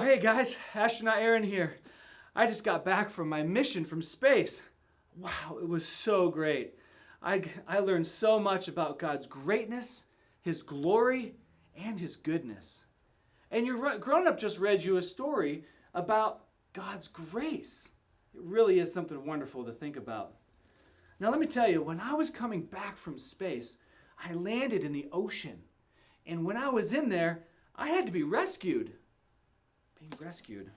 Hey guys, astronaut Aaron here. I just got back from my mission from space. Wow, it was so great. I learned so much about God's greatness, His glory, and His goodness. And your grown up just read you a story about God's grace. It really is something wonderful to think about. Now let me tell you, when I was coming back from space, I landed in the ocean. And when I was in there, I had to be rescued. Being rescued.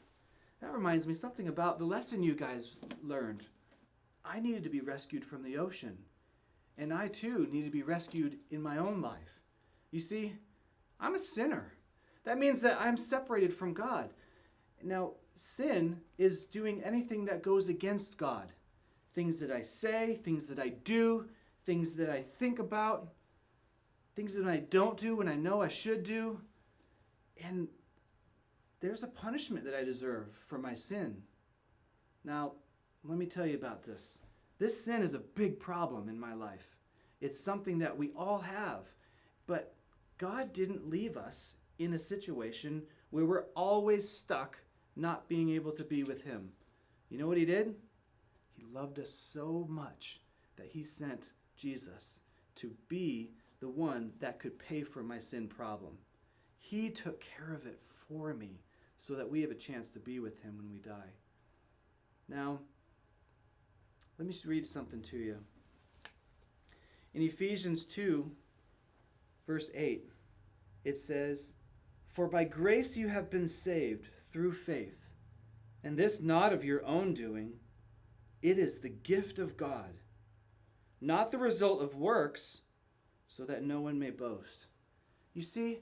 That reminds me something about the lesson you guys learned. I needed to be rescued from the ocean. And I too need to be rescued in my own life. You see, I'm a sinner. That means that I'm separated from God. Now, sin is doing anything that goes against God. Things that I say, things that I do, things that I think about, things that I don't do when I know I should do. And there's a punishment that I deserve for my sin. Now, let me tell you about this. This sin is a big problem in my life. It's something that we all have. But God didn't leave us in a situation where we're always stuck not being able to be with Him. You know what He did? He loved us so much that He sent Jesus to be the one that could pay for my sin problem. He took care of it for me so that we have a chance to be with Him when we die. Now, let me just read something to you. In Ephesians 2, verse 8, it says, "For by grace you have been saved through faith, and this not of your own doing. It is the gift of God, not the result of works, so that no one may boast." You see,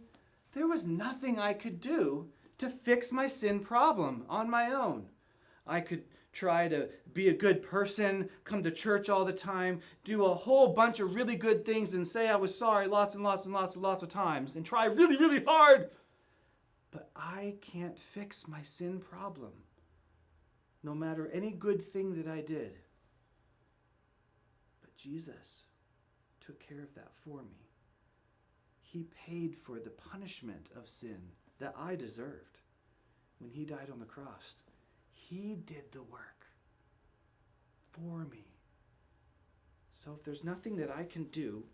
there was nothing I could do to fix my sin problem on my own. I could try to be a good person, come to church all the time, do a whole bunch of really good things and say I was sorry lots and lots and lots and lots of times and try really, really hard. But I can't fix my sin problem, no matter any good thing that I did. But Jesus took care of that for me. He paid for the punishment of sin that I deserved when He died on the cross. He did the work for me. So if there's nothing that I can do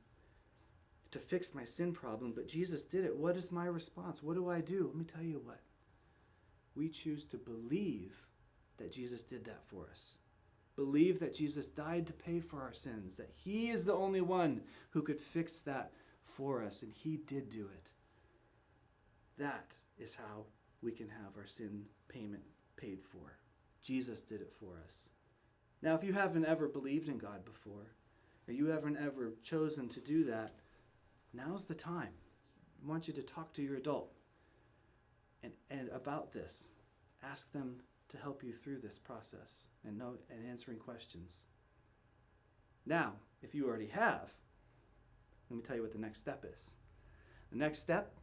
to fix my sin problem, but Jesus did it, what is my response? What do I do? Let me tell you what. We choose to believe that Jesus did that for us. Believe that Jesus died to pay for our sins, that He is the only one who could fix that for us, and He did do it. That is how we can have our sin payment paid for. Jesus did it for us. Now, if you haven't ever believed in God before, or you haven't ever chosen to do that, now's the time. I want you to talk to your adult and about this. Ask them to help you through this process and answering questions. Now, if you already have, let me tell you what the next step is. The next step,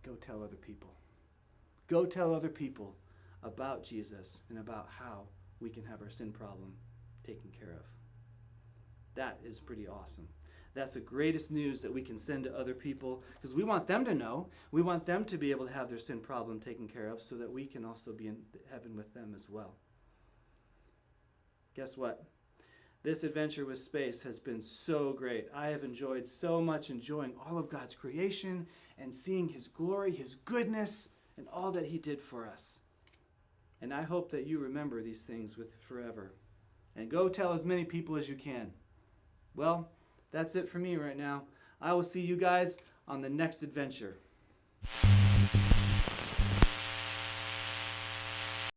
go tell other people. Go tell other people about Jesus and about how we can have our sin problem taken care of. That is pretty awesome. That's the greatest news that we can send to other people because we want them to know. We want them to be able to have their sin problem taken care of so that we can also be in heaven with them as well. Guess what? This adventure with space has been so great. I have enjoyed so much enjoying all of God's creation and seeing His glory, His goodness, and all that He did for us. And I hope that you remember these things with forever. And go tell as many people as you can. Well, that's it for me right now. I will see you guys on the next adventure.